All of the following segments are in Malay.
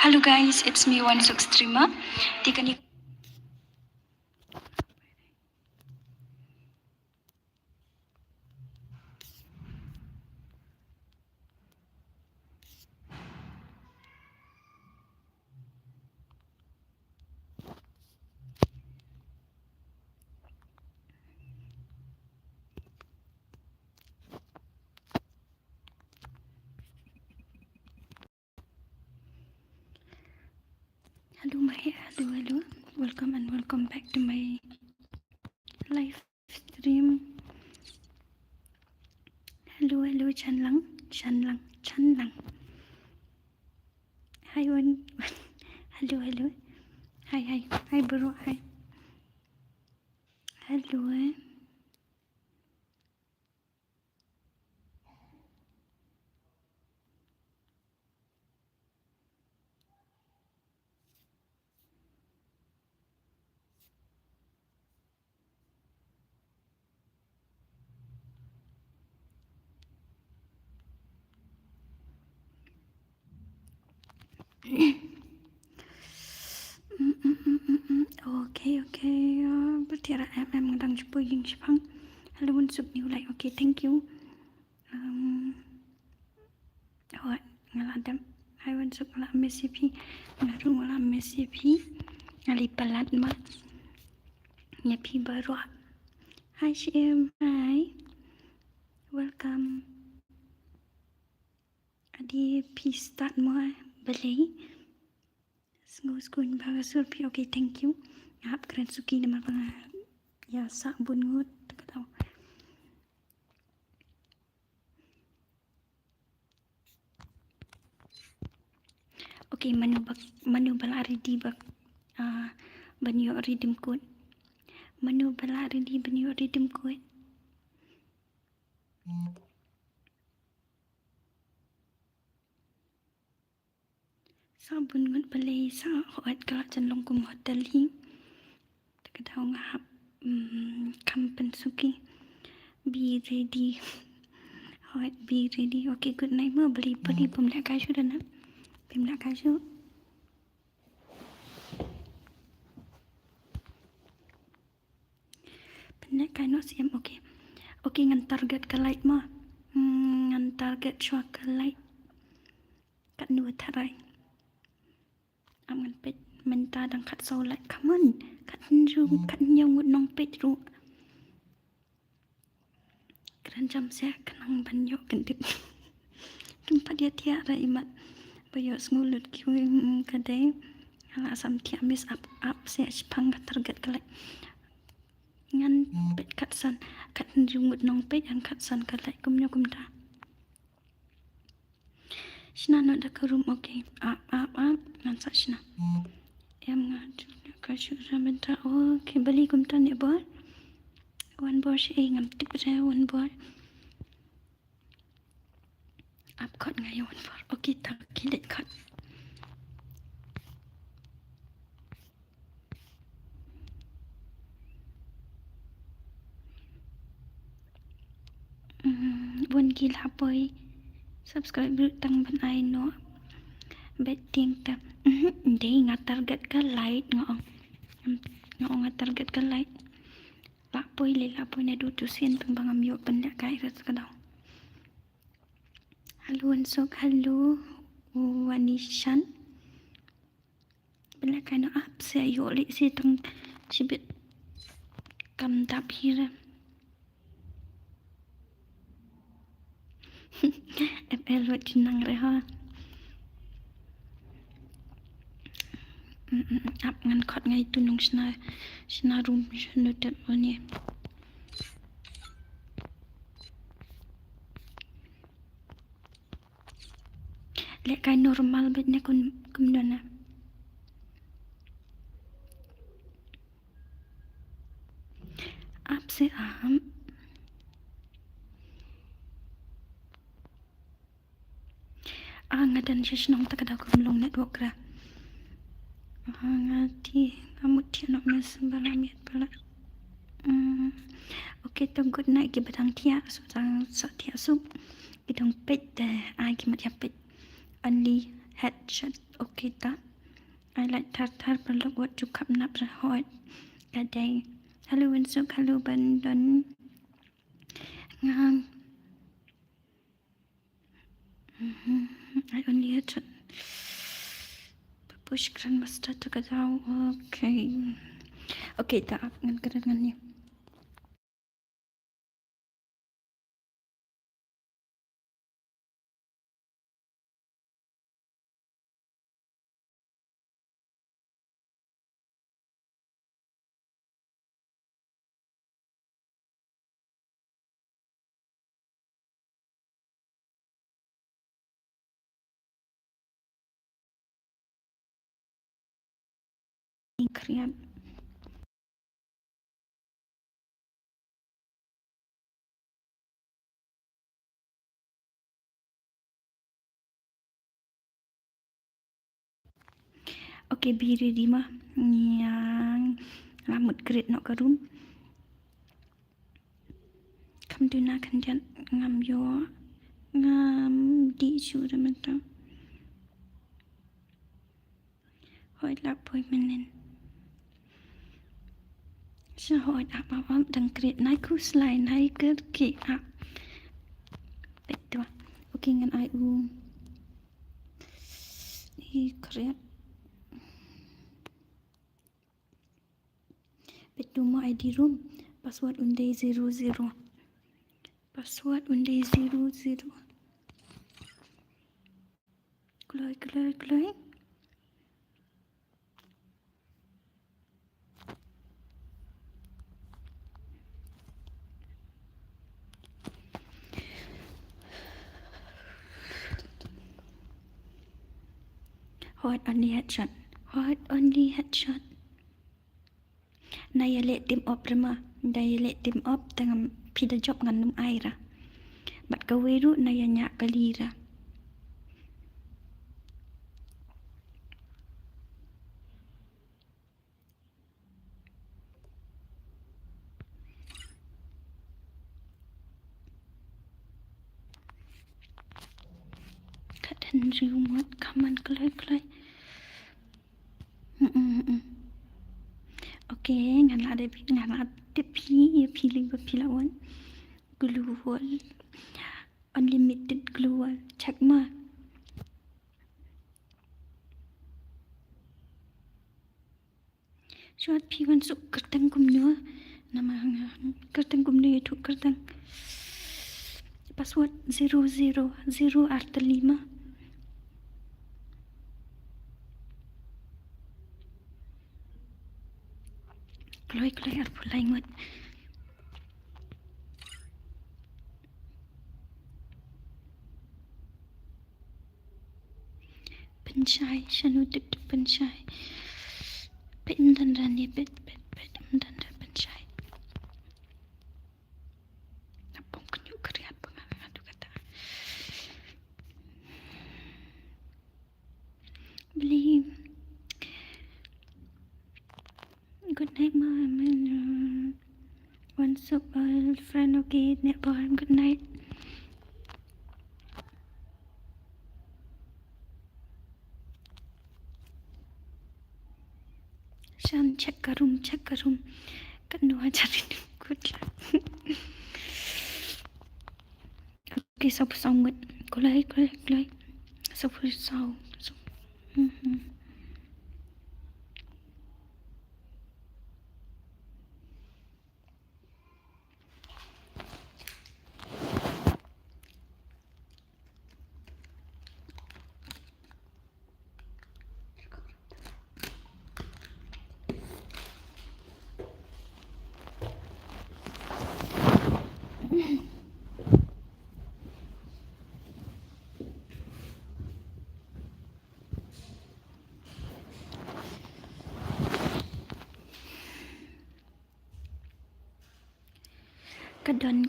Hello guys, it's me Wanisuk Streamer. Tika ni hello. Welcome and welcome back to my live stream. Hello, Chanlang. Hi one. Hello. Hi bro. Hi. Hello. Okay. Bertiara MM ngadang jumpa yang Jepang. Hello Wanisuk new like. Okay, thank you. Ngaladam. Hai Wanisuk ngalah MCP. Ngaru ngalah MCP. Ngali pelat mat. Nyapi baru. Hi Shim. Hi. Welcome. Adi start mo beli. Skun baga surpi. Okay, thank you. Ngap keren suki nama pang ya sabun ngut tahu. Okay, manu balari di bak banyo redeem code. Manu balari di banyo redeem code. Sabun ngut beli sa hoat kalau cenlong kum hotel hi. Tahu ngap kampen suki. Be ready. Hoat be ready. Okay, good night mo beli pemlak kayu dah nak. Pemlak kayu. Pemlak kayu siam okay. Okay, ngan target ke light mo. Ngan target chua ke light. Kat nuat tarai. Aman pet menta dang kat solat. Come on. Kat nyong ngut nong pet ru. Keranjam saya kenang banyo gendit. Tempat dia tiara imat. Bayo ngulut kiwing kadai. Ala asam tiap mis up saya Jepang target kelak. Ngan pet kat san. Kat nyong ngut nong pet yang kat san kelak kumnya kumda. Shina no dah ke room okay. Up. Ngansak Shina. Em ngadu kasih ramenta. Okay, beli kumta ni bol. One ball sih ngam tik saya one ball. Up cut ngay one ball. Okay, tak kilit cut. One gila boy. Subscribe dulu tang ban ai no. Betting ta. Dia ngat target ke light ngong ngat target ke light. Lapoi na dutu sen pembangam yo pendak kai rat kadau. Halo Wanisuk, halo Wanishan. Pendak kai no up saya yo li si tang sibit kam tapira. FL wat jinang reha. Up ngan kot ngai tunung sna room sna tep ni. Lek kai normal bet ne kumdana. Up se ngadan shishnong takada kumlong network ra. Ngati kamu tianok mes baramiat pala. Okay, to good night ke batang tia so tang tia sup. Idong pet ai ki mat ya pet. Only headshot Okay ta. I like tartar perlu buat cukup nak berhot. Kadai. Hello Winsuk, hello Bandon. Ngam. I only had to push grandmaster to get out. Okay. Okay ta. Ngan ni. Kriat. Okay, be ready mah. Yang lamut great nak ke room. Kam tu nak kan ngam yo ngam di isu dah mentang. Hoi lap hoi menen. Sa hoi apa dang great naik ku selain naik ke up. Betul. Okay ngan ai u. I kreat. Betul mah ID room. Password unde 00. Password unde 00. Keluar. Hot only headshot. Naya let team up rema. Naya let team up tengah pida job ngan num aira. Bat kaweru naya nyak kalira. Kadan riumat kaman kelai. Okay, ngan ada pilih berpilawan. Global. Unlimited global. Check mah. Suat piwan suk kertang kumnya. Nama kertang kumnya itu kertang. Password 000 arti 5. Keluar arpulai mat. Pensyai, syanudik pensyai. Dan rani bet dan pensyai. Napong kenyu kriat pengadu kata. Beli. Good night, mom. Once up, friend, okay, netball. Good night. Shan, check ka room. Kan dua cari good luck. Okay, sapu sangat. Kulai. Sapu sau.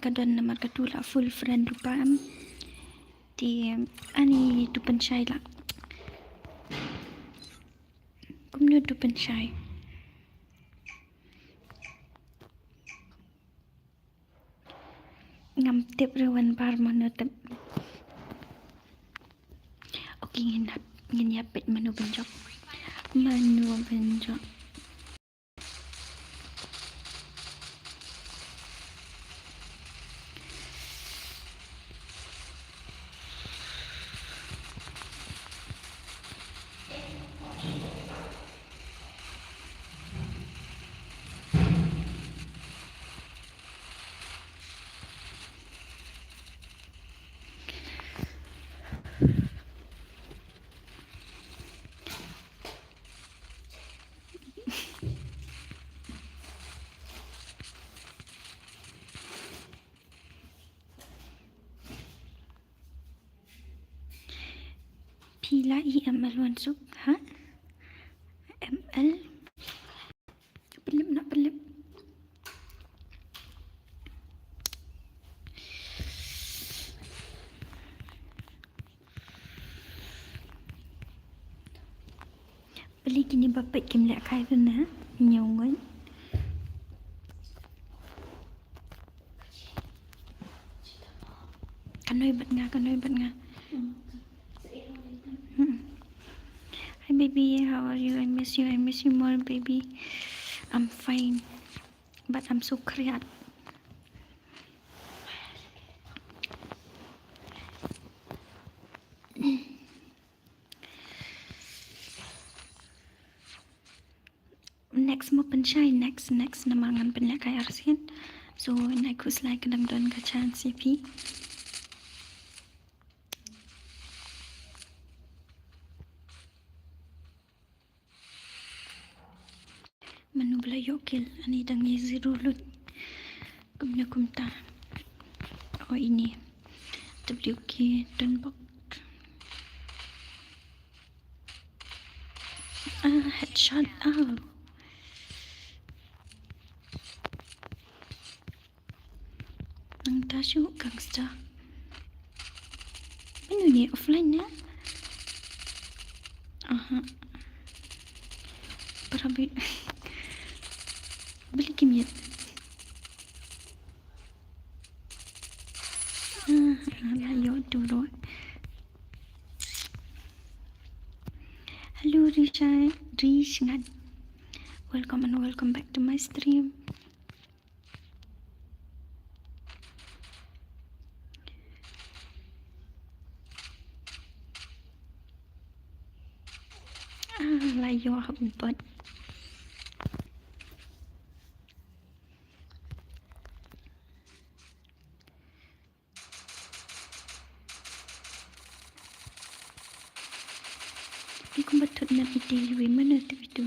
Kadon nama ketula full friend lupa di ani tu pensyai lah. Kumnu tu pensyai. Ngam tip rawan par mana tip. Okay nginat Nginyapit menu benjok. Menu benjok. Pila IML Wansuk, ha? ML Pelip nak pelip. Beli kini bapak kim lek kai tu na nyongon. Kanoi bat nga. Hi baby, how are you? I miss you more baby. I'm fine, but I'm so kriat. Next mo penchai next namangan penlek kai arsin. So naik kuslai kadang don kacan CP. Menu belayokil ani dangi zirulut. Kumna kumta. Oh ini WK Dunbok. Headshot. Ang tasyo gangsta. Menu ni offline na. Parabi. Beli kimyat. Layo dulu. Hello Rishan. Welcome and welcome back to my stream. Layo hempot. Aku betul nak video mana tu itu.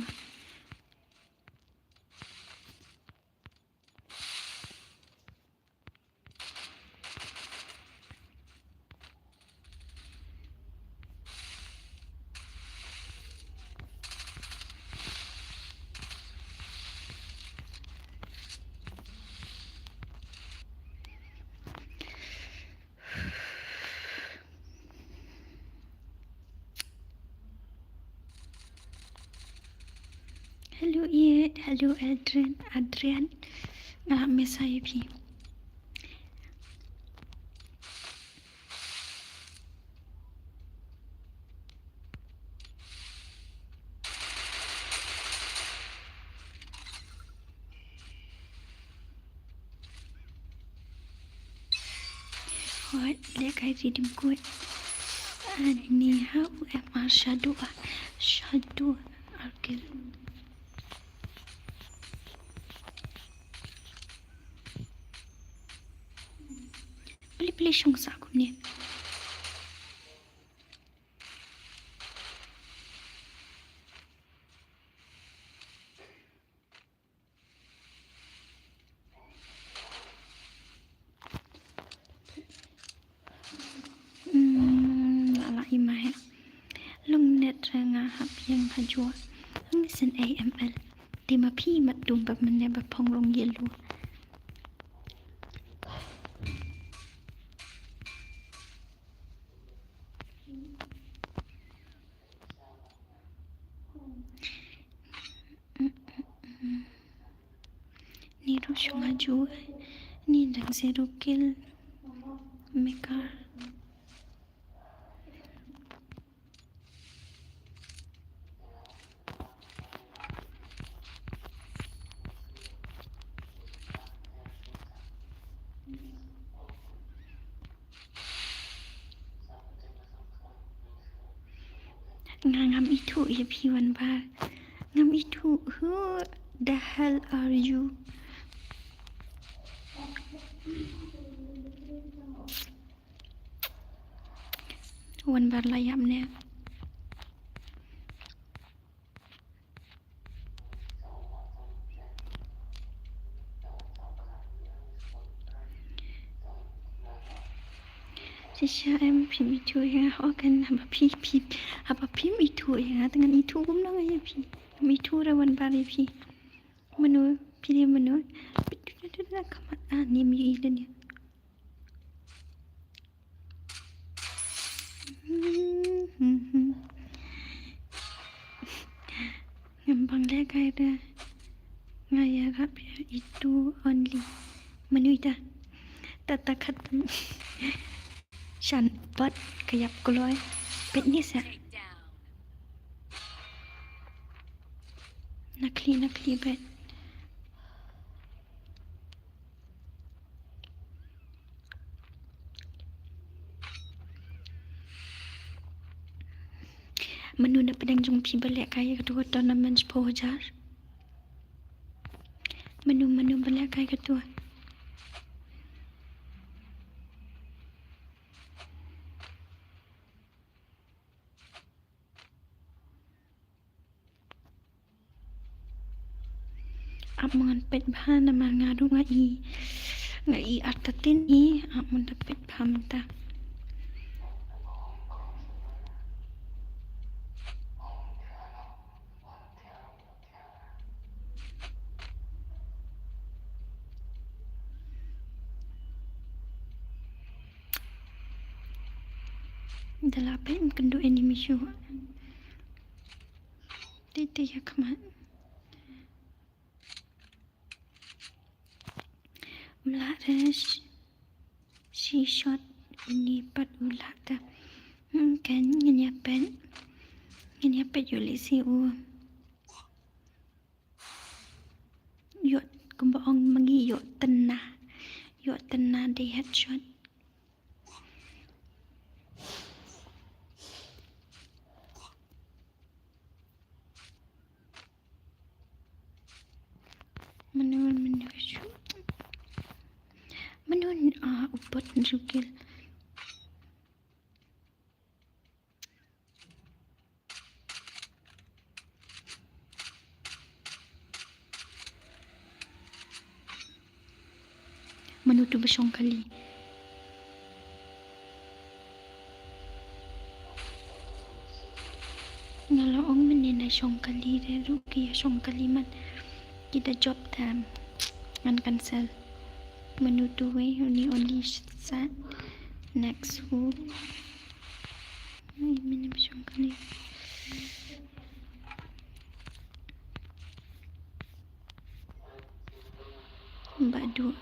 Hello Ied, hello Adrian. Ngalah mes saya pi. Hot, lek kai redim kuat. Ni how MR shadow arkil. Beli syong saku ni. Ala imah. Long net nga hap yang hajua. Ang sen AML. Di ma pi mat dum bab men ba phong long yelu. Ni ro syong hajua. Ni dang serukil. Mekar. ngam itu ya piwan bar. Ngam itu, who the hell are you? Wan bar layam ne. Sisa em phim itu ya, kan haba phim itu ya, dengan itu gum lang ya pi. Itu rawan bar ya pi. Menu pilih menu. Ada kamat ni mi dan ya. Ngambang lekay da. Ngayarap ya itu only. Menu ita. Tatakat. Shan pot kayap kuloy. Bet ni sa. Nakli bet. Menu na pedang jong pi balik kaya kedua tournament 10,000. Menu balik kaya kedua. Ap mangan pet bahan nama ngadu ngai artatin i ap mun pet baham ta. Dalam pet kendu anime show. Tete ya kamat. Melaras si shot ini pat ulat ta. Kan nyapen yuli si u. Yot kumbaong mangi yot tenah di headshot. Menun upat sukil. Menutup besong kali. Ngalaong menina song kali rugi ya song kalimat. Kita job time ngan cancel. Menutup only set next week. Minum song kali. Mbak dua.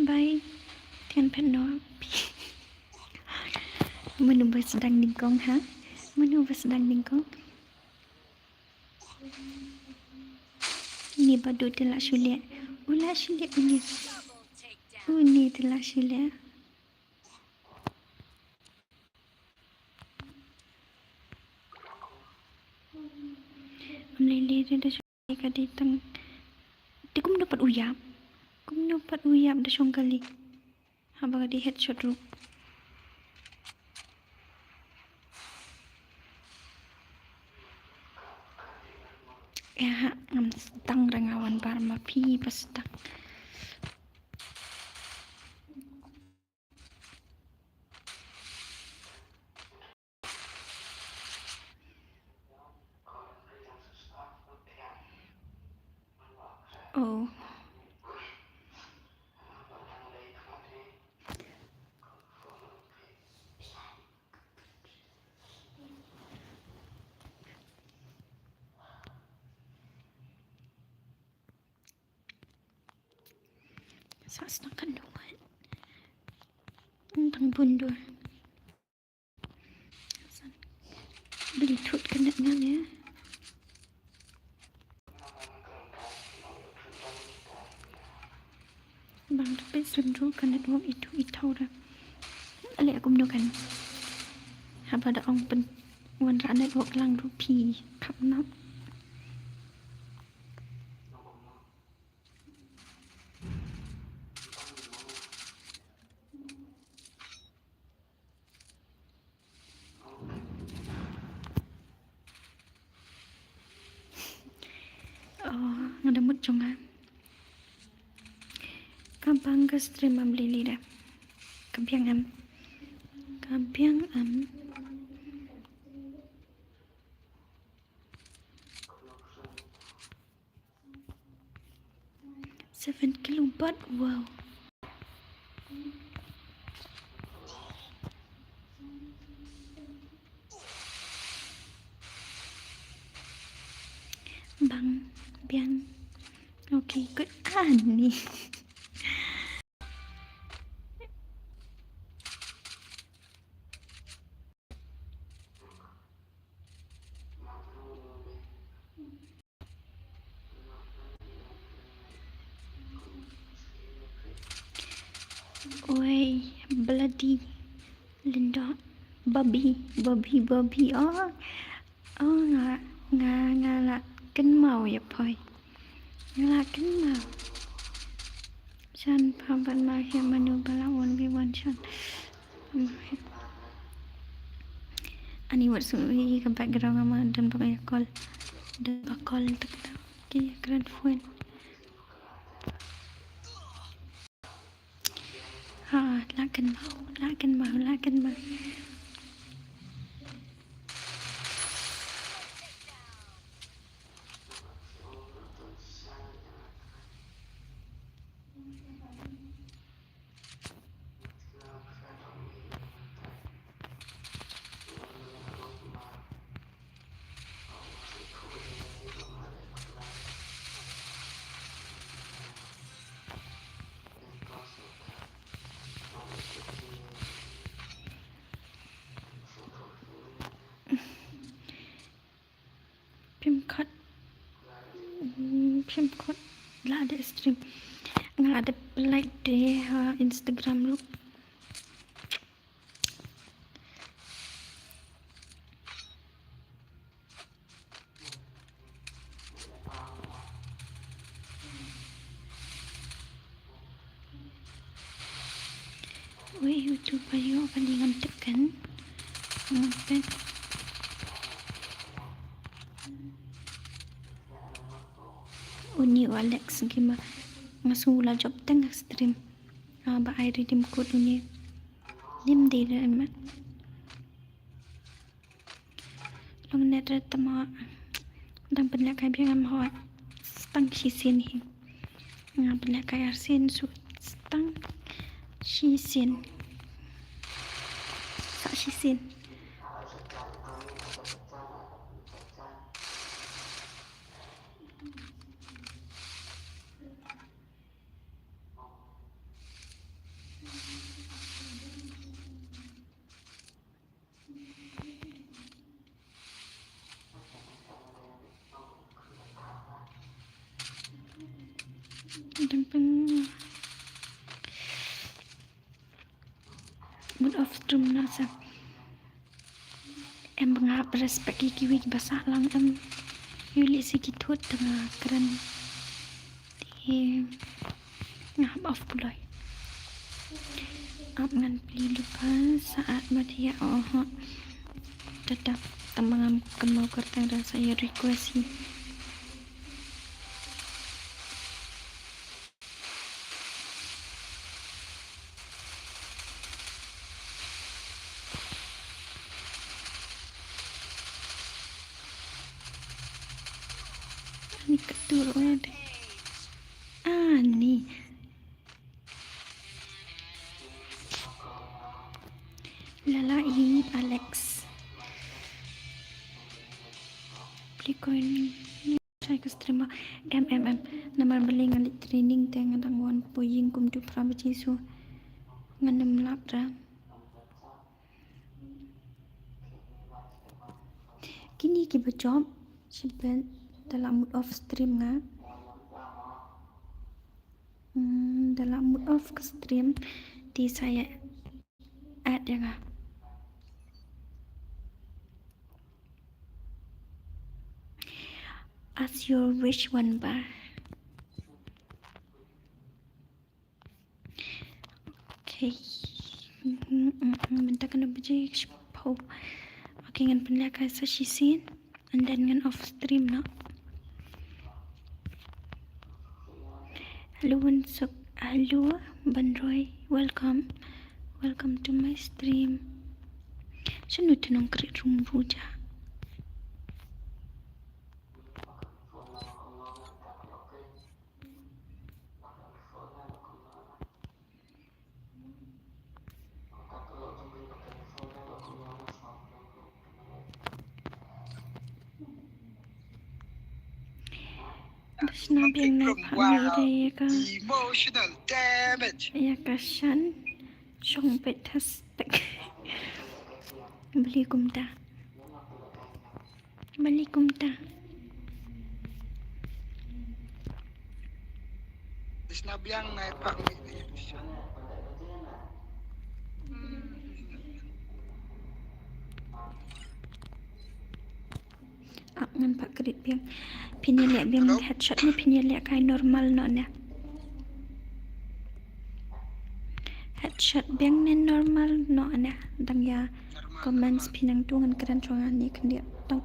Bye. Tian penol. Menu sedang dingkong ha? Menu sedang dingkong. Ini badu telah sulit. Ulah sulit ini. Ini telah sulit. Melili dia dah sulit kali tang. Dia kum dapat uyap. Dah syong kali. Habang di headshot dulu. Ya, tang rangawan par mapi pas tang. Oh. Sas ng kandungan. Tang bundur. Beli tut kena ya. cenderungkan network itu itau dah. Alik aku mendokan. Haba ada orang pen wan ra network lang rupi. Kap nak. Oh, ngadamut jonga. Kampang ke stream am lili dah. Kabiang am. Kabiang am. 7 kilowatt. Wow. Bang, biang. Okay, good. Ni. Oi, bloody Linda. Babi. Oh, oh, ngala ken mau ya poi. Ngala ken mau. Chan paban ma he manu bala 1v1 chan. Ani buat suri ke background ama dan pakai call. Dan call tak tahu. Okay, grand phone. Ha, lakan mau. Pimkot lah ada stream. Nggak ada like deh Instagram lu. Weh, YouTube ayo palingan tekan. Ngapain? Uni Alex gimana? Ngasula job tengah stream. Ba ai redeem code uni. Nim di dah emat. Long net tama. Dang penlak kai biang am hot. Stang sisin hi. Nga penlak kai arsin su stang sisin. Sak sisin. Dan pen mood of stream nasa. Em bengap respect kiwi basah lang em yuli sikit hut tengah keren di ngap off pulai up ngan pilih lupa saat matia tetap tambang kemau kertang dan saya request ni ketur ada ni lalai Alex beli koin ni saya ke stream nama beli ngali training dengan tangguan puying kum tu prabaci su nganem lapra kini ki job sibel dalam mood of stream nga dalam mood off ke stream di saya add ya kak. As your wish one bar. Okay. Bentar kena biji pau. Okay, ngan penlakai sa shisin and then ngan off stream na. Hello Banroy, welcome to my stream. Sino tinong create room ruja? Bas na biyang napamiri ka. Emotional damage. Ya kasan. Siyong betastek. Beli kumta. Sinabihan na ipang-iisip. Ngan pak kerit biang pinilek biang headshot ni pinilek kai normal no ne. Headshot biang ni normal no ne. Dang ya comments pinang tungan keran congan ni kan dia tang.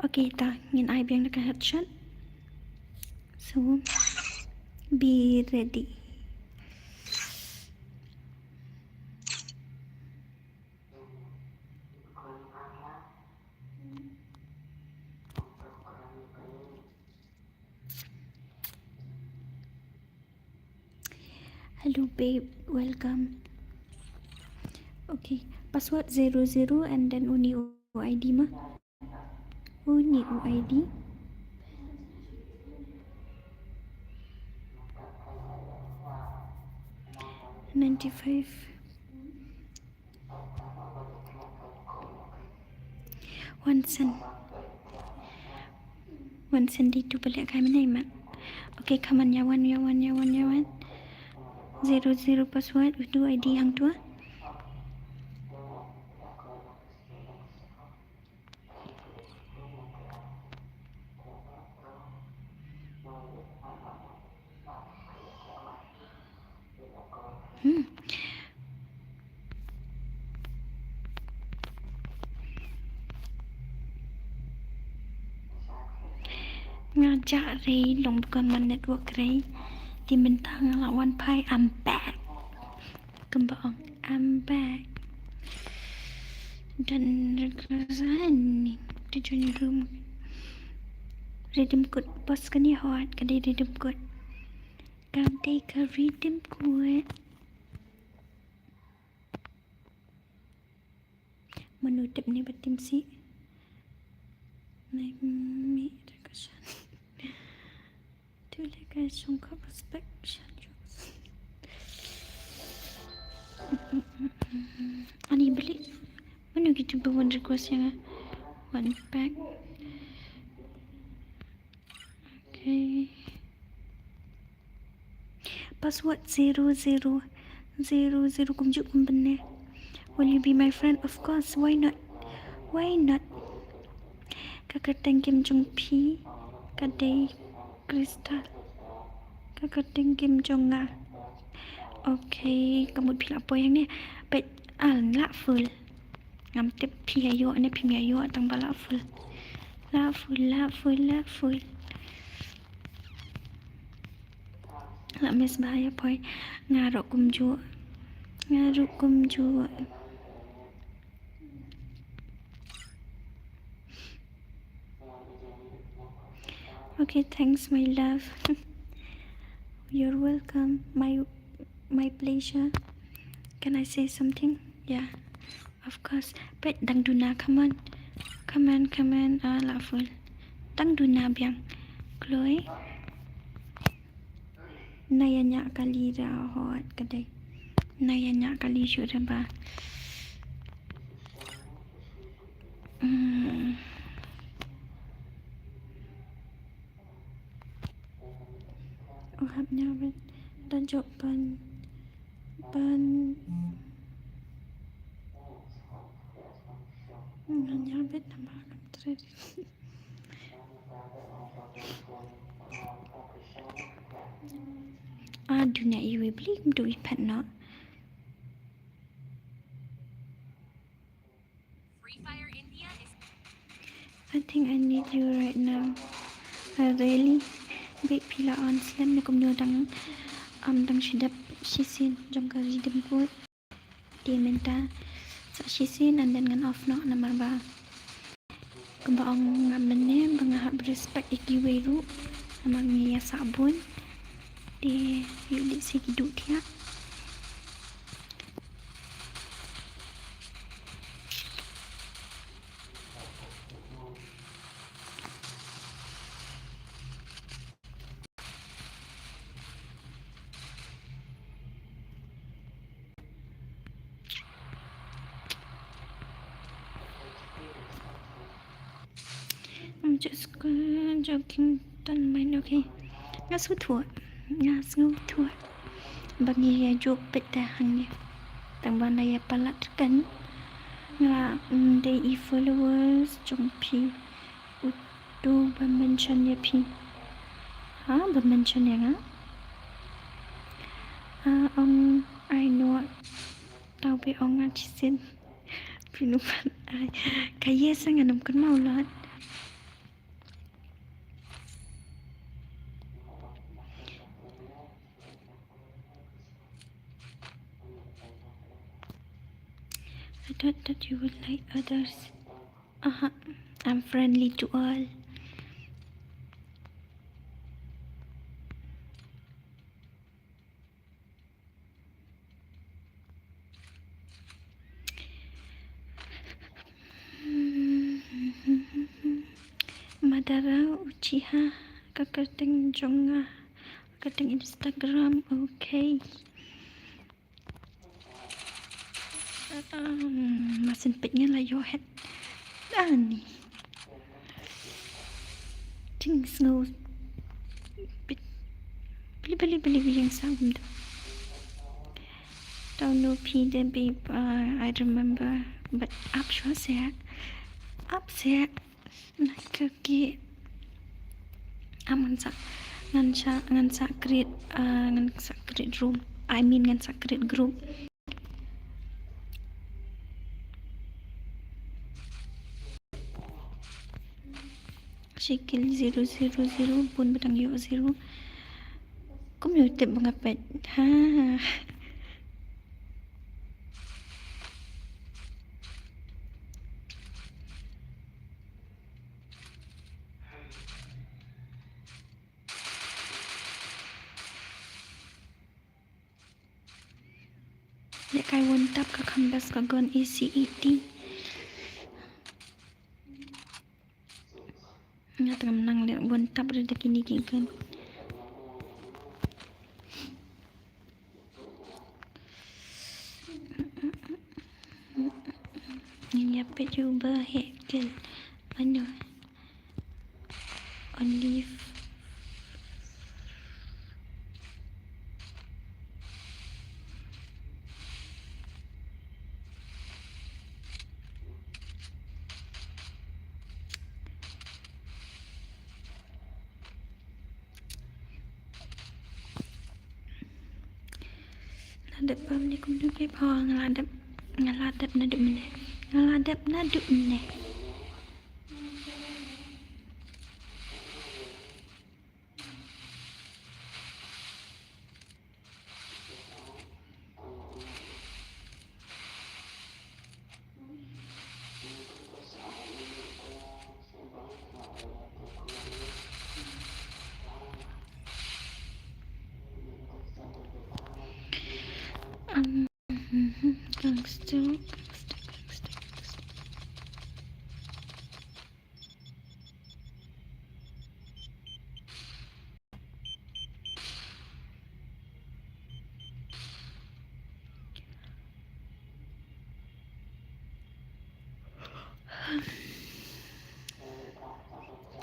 Okay, ta ngin ai biang dekat headshot. So be ready. Hello babe, welcome. Okay, password 00 and then uni UID mah. Uni UID. $95. One cent itu balik kai mana iman. Okay, kaman yawan. 00 password udu ID hang tua. Ngajak Ray long bukan man network Ray di bentang lawan pai. I'm back. Kembang I'm back. Dan rekesan ni di join room. Redeem code bos kan ya hot kadai redeem code. Kadai ka redeem code. Menutup ni betim si. Naik mi rekesan. Tu lekai sungka perspection. Ani beli mana gitu bawa request yang one pack. Okay, password 00 kumjuk benar. Will you be my friend? Of course, why not? Kakak tengkim jong P kadai kristal. Kakak tengkim jong nga. Okay, kamu pilih apa yang ni? Bet lah full. ngam tip pi ayo ne pi mi ayo tang bala full la mes bahaya poi ngarok kum ju okay, thanks my love. You're welcome. My pleasure. Can I say something? Yeah, of course. But dang duna, come on. La full. Dang duna biang. Chloe. Nayanya kali hot kadai. Nayanya kali syurah ba. Uhapnya dan jok ban hanya tambah terjadi. Dunia iwi beli untuk ipat nak. I think I need you right now. Really? Big pila on slam ni kum dang shidap shisin jong ka ridem put. Dia minta sa shisin and then ngan off no namar ba. Kumbaong ngamene bangahap respect iki weru amang niya sabun. Di yuli sigi duk dia. I'm just joking don't mind, okay. Ngasuh tua bagi ya jok peta hang ni tang bana ya palat kan nga de followers jong pi utu ba mention ya pi ba mention ya nga I know tau be ong ngajisin pinupan ay kaya sa nga nam kan maulat. I thought that you would like others. I'm friendly to all. Madara Uchiha Kakateng Jonga Kakateng Instagram. Okay. Masempitnya lah your head. Ni things no beli yang sabun tu. Don't know P the babe. I remember, but up saya nak ke ngan sa create room. I mean ngan sa create group. Shikil 000 pun batang yo 0. Community mengapet. Dek kai wontap ka kambas ka gon ACET. Nga tengah menang lihat wontap reda kini kan. Ini apa cuba hekel mana olive ladap pam ni kum duke pawang ladap nadap mana Ngaladap nadu ne. Gangster.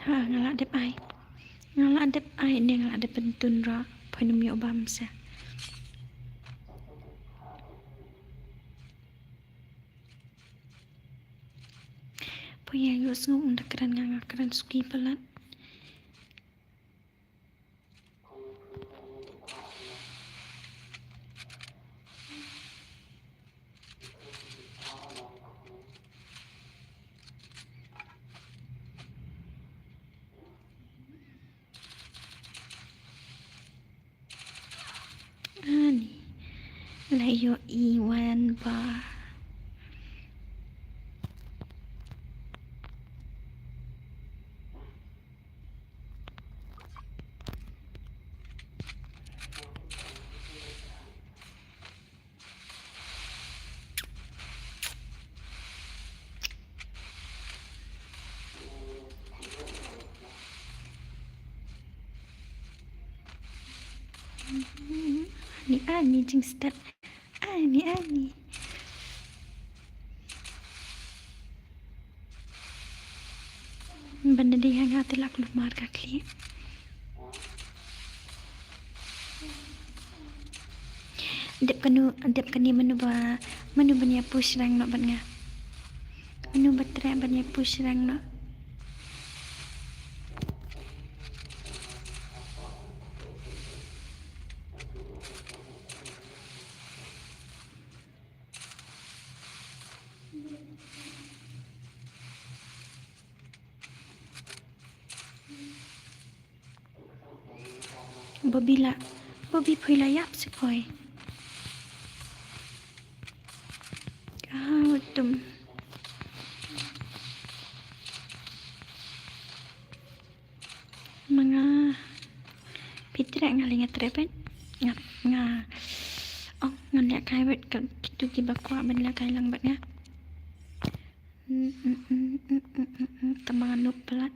Ha ngaladap ai. Ngaladap ai ne ngaladap pentun ra. Panumi obam sa. Punya yus ngong dakaran ngakaran suki pelat. Ani. Layo iwan bar. Ani jing step. Ani. Benda dia yang hati lak lumar kakli. Dep kani menu banya push rang no banya. Menu batra banya push rang no. Bobby phila yap sekoi. Utum. Mga pitra ngalinga trepet nga ngaliak kai bet kitu ki bakwa ben la kai lang bet nga. Tamang nup pelat.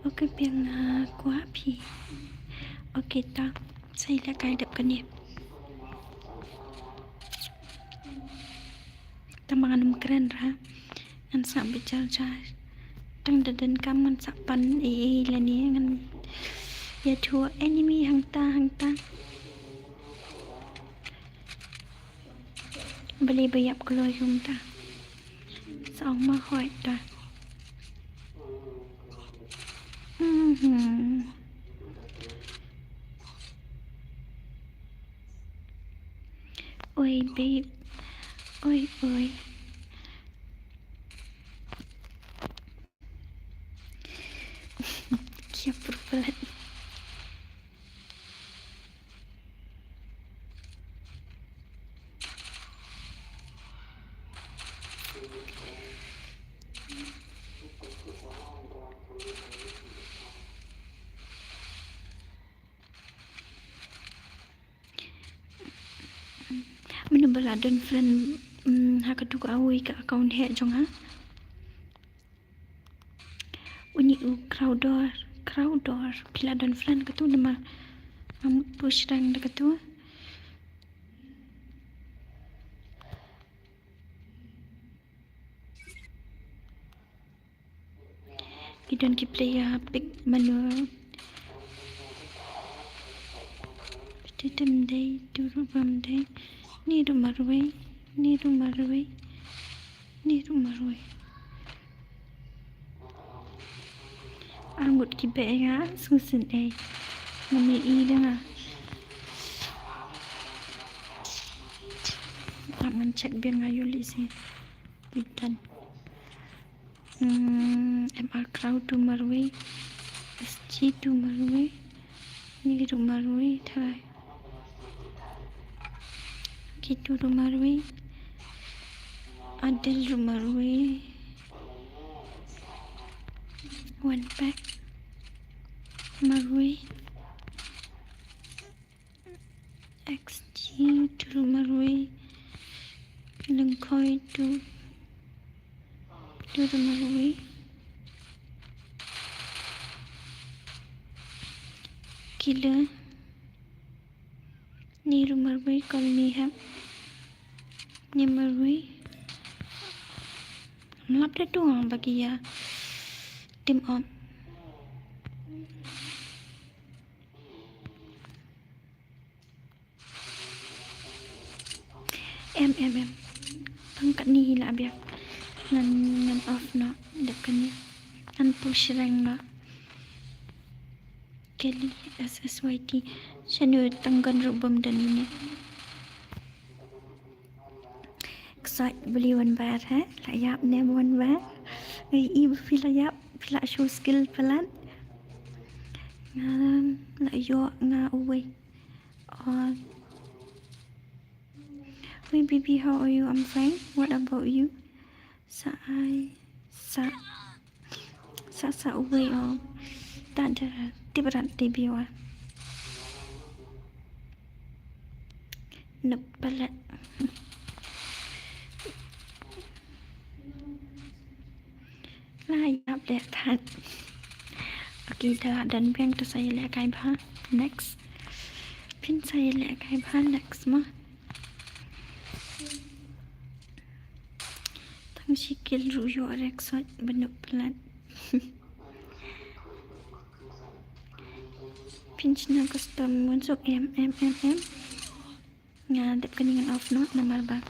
Okay, piang kuah pi. Okay, tak. Saya dah kaya dapkan dia. Tamang anum keren ra. Ngan sampai jar. Tang dadan kam ngan sapan lani ngan ya thua enemy hang ta. Beli bayap kalau yung ta. Saong ma hoy ta. Oi babe. Oi. Kia perpelat. Menu baladon friend hakatu ka awi ka account he jong ha. Uni crowdor piladon friend katu nama push rang de katu. Kidon ki player pick menu. Titem day duru bam day. Ni rumarway. anggut kibek ya susun mami dengar aman cek biar ngayu lisi dan MR crowd tu marwe SG tu marwe ni tu marwe thai gitu tu marwe Adel tu marwe one pack marwe XG tu marwe lengkoi tu marwe killer ni tu marwe koloni ham ni marwe melap dah doang bagi ya tim on em pangkat ni lah biar ngan off nak depan ni ngan push rank nak Kelly SSYT channel tanggan rubam dan ini Excited beli one bar layap ni one bar ibu feel layap feel show skill pelan layo nga away Hey baby, how are you? I'm fine. What about you? Sa away tak ada tiba-tiba tiba nak pelat layap deh tan okay dah dan biang tu saya lihat kai bah next pin saya lihat kai bah next mah tang sikil ruyo reksot benuk pelat pinch na custom muncul ngadep keningan off note nomor ba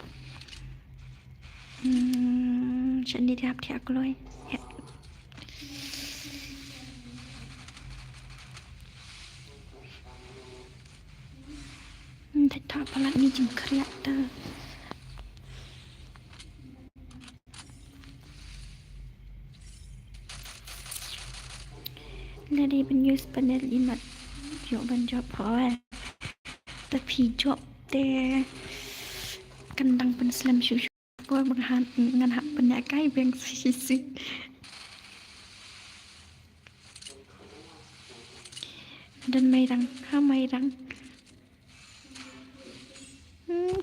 ฉันได้รับที่อักลอยแต่ถ้าพลัดนี้จึงเครียดเตอและดีเป็นยูสปนเนลอิมัดโยบันจอบพอแต่ผีจอบแต่กันดังเป็นสลัมชูก็บางหันงานหักเป็นใกล้เบียงสิดันไม่ดังข้าไม่ดัง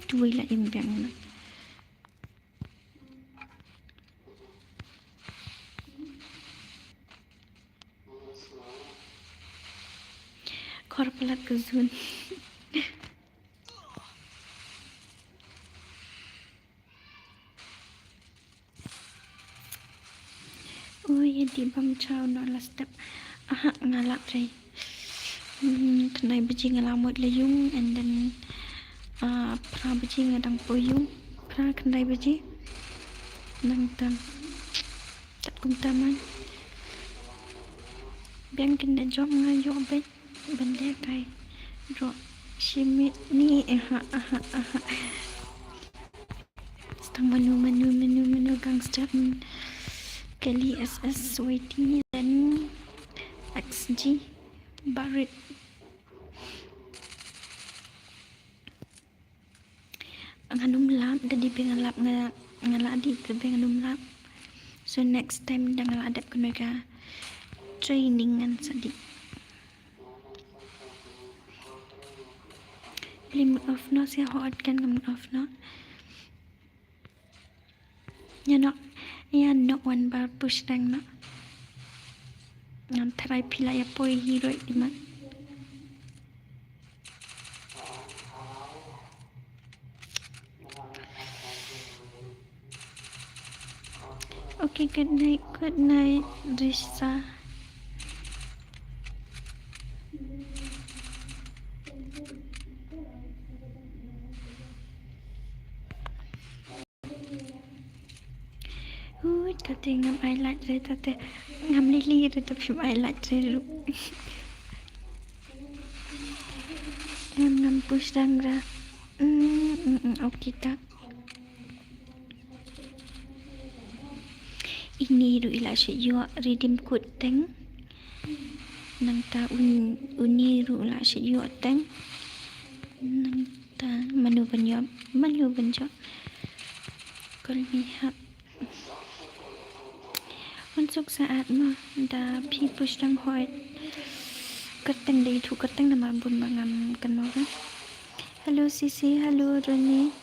ช่วยละเอ็มเบียงนะคอร์ปลัดกุซุนdi bam chow no la step ngalap rai kenai beji ngalamut layung and then pra beji ngadang poyung pra kenai beji nang tam tak kum taman biang kena job ngayo bet benda kai ro shimit ni stang menu gangster Kelly SSYT dan XG Barret nganum lap dan di pengalap ngaladi ke penganum lap so next time dah ngaladap ke mereka trainingan sedih limit of no saya hot kan limit of no ya no one bar push rank no ngan try pila ya poi hero di mat okay good night Risa Kata ngam highlight re tate ngam lili re tapi highlight re ru. Ngam push rang ra. Okay tak. Ini ru ila yo redeem code teng. Nang ta uni ru ila yo teng. Nang ta manu banyo kalau lihat untuk saat mah dah pi push rang hoi kerteng dei thu kerteng nama bun bangam kan mau kan. Hello Sisi, hello Roni.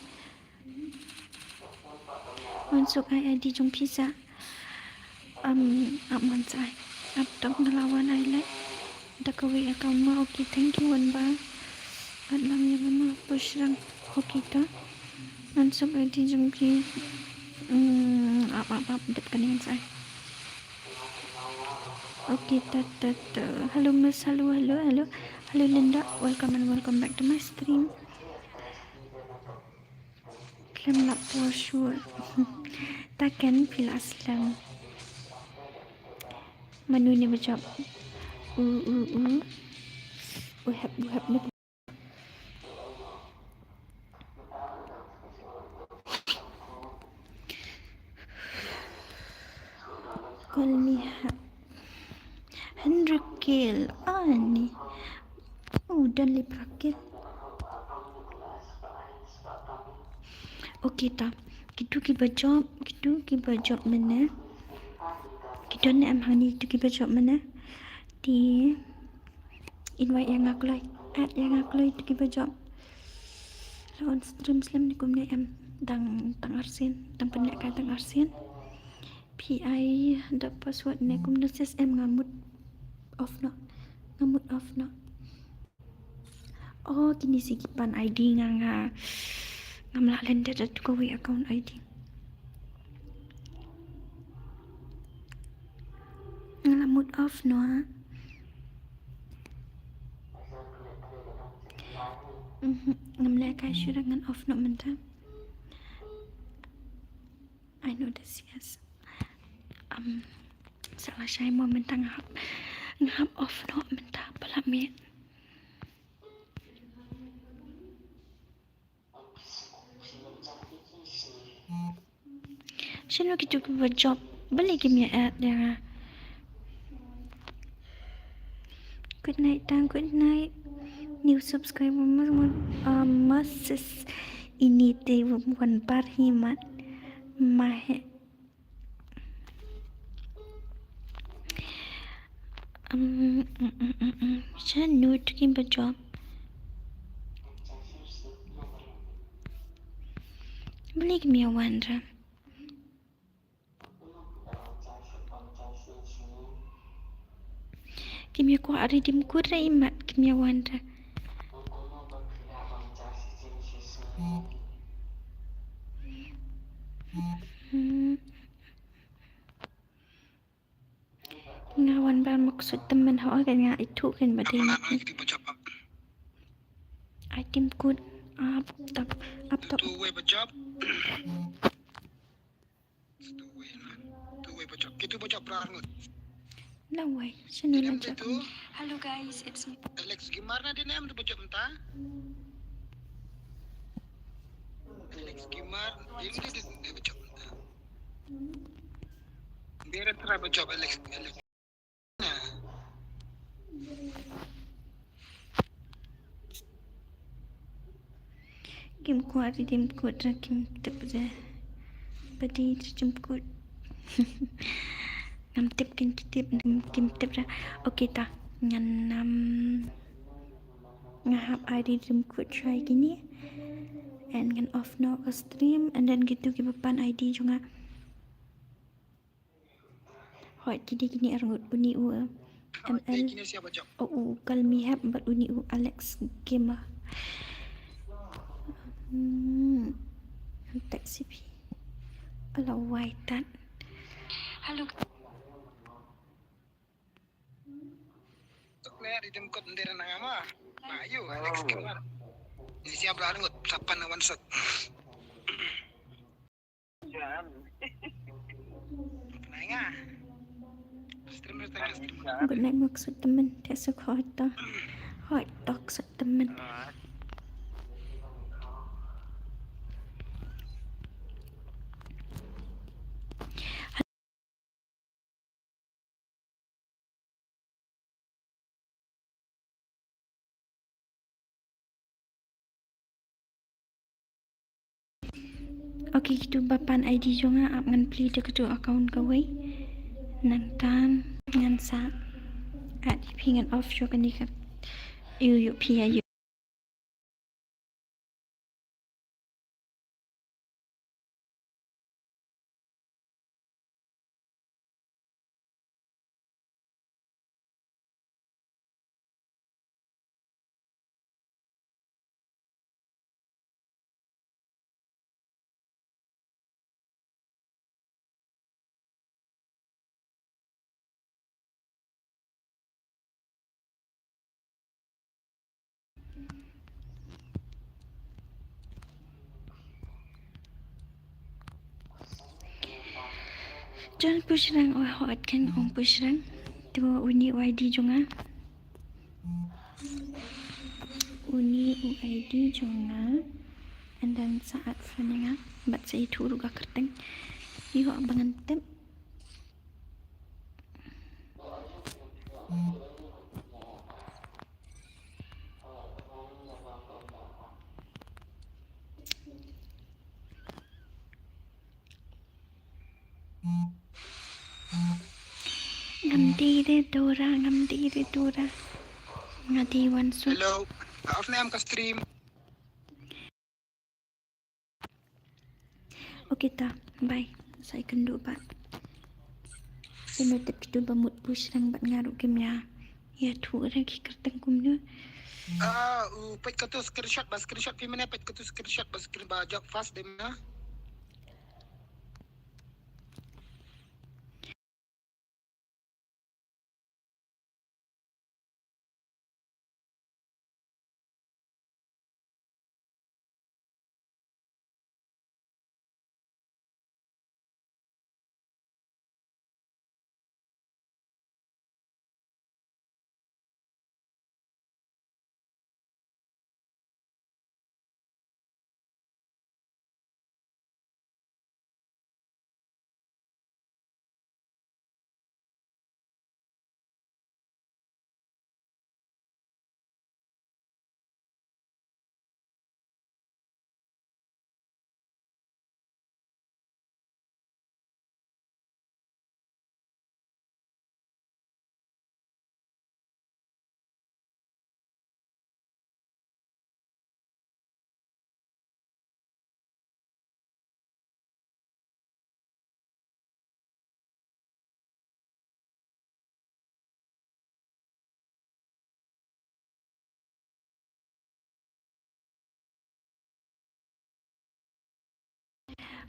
Untuk ai di jong pizza. Up man sai. Up top ngelawan ai le. Dah kawi account ma okay, thank you wan ba. Alam ya mama push rang okay ta. Untuk ai di jong pi up dekat dengan saya. Okay, hello Miss, hello Linda, welcome and welcome back to my stream. Claim up for sure. Takkan feel aslam. Manu ni macam uhap ni. Kalau lihat 100 kill ni. Dan lebih kill. Okay tak. Kita job mana? Kita ni am hani kita job mana? Di invite yang aku like, add yang aku like kita job. Lawan stream slam ni kum ni am tang arsin, tang pendekat tang arsin. PI ada password ni kum nurses am ngamut off no. Oh, kini si kipan ID nga ngamla lender dat ko wi account ID. Ngalamut off no ha. Ngamla ka syura ngan off no menta. I know this, yes. Salah saya mau minta ngap off no minta pelamit. Sino kita buat job beli game ad ya. Good night tang, good night. New subscriber mas ini te wan parhimat mahe. Saya new to game job. Beli game wandra. Game ko ari dim kurai mat game wandra. Ngawan ba maksud teman hao kan nga itu kan badai nak item code up top Two-way job. Two-way job. Kita job berangut. lawai sino Dinam lang itu. Hello guys, it's me. Alex gimana dinam tu job entah? Alex gimana? Dia job entah. Biar terap job Alex. Kim ko ari dim code ra kim tip je badi jemput ngam tip kim tip ra okay ta ngan ngahap ID dim code try gini and ngan off no stream and then gitu ki papan ID juga hot jadi gini arngut uni u ML Ini siapa job? kal mihap bat uni u Alex gamer taxi pi ala waitan halo Lihat di tempat ndera nama. Nah, ayo Alex gimana? Ini siapa berangut? Sapan one shot. tengah. Streamer tengah streamer. Good night maksud temen. Dia suka hot dog maksud temen. Okay, kita bapan ID jonga ap ngan pli de ketu account kawai. Nang tan ngan sa at pingan off jo kan dikat. Yu pia yu. Jangan pusrang hot kan ong pusrang. Tu uni ID jonga. Uni UID jonga. And then saat fanenga bat sa itu ruga kerteng. Iyo abangan tem. Ngamdi Dora. Ngadi wansu. Hello. Off na am ka stream. Okay ta. Bye. Saya kendu bat. Sinutip itu bamut pusrang bat ngaruk kimnya. Ya tu lagi kerteng kumnya. Pet ka tu screenshot pimene pet ka tu screenshot bas screen ba job fast dem na.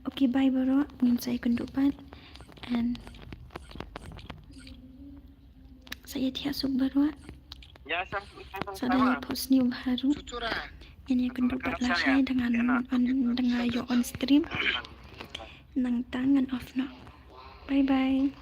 Okay, bye bro. Ngin saya kendupan. And saya tiasuk baru. Ya, Sadaya post new baru. Sutura. Ini kendupan lah saya dengan yo on stream. Nang tangan off no. Bye bye.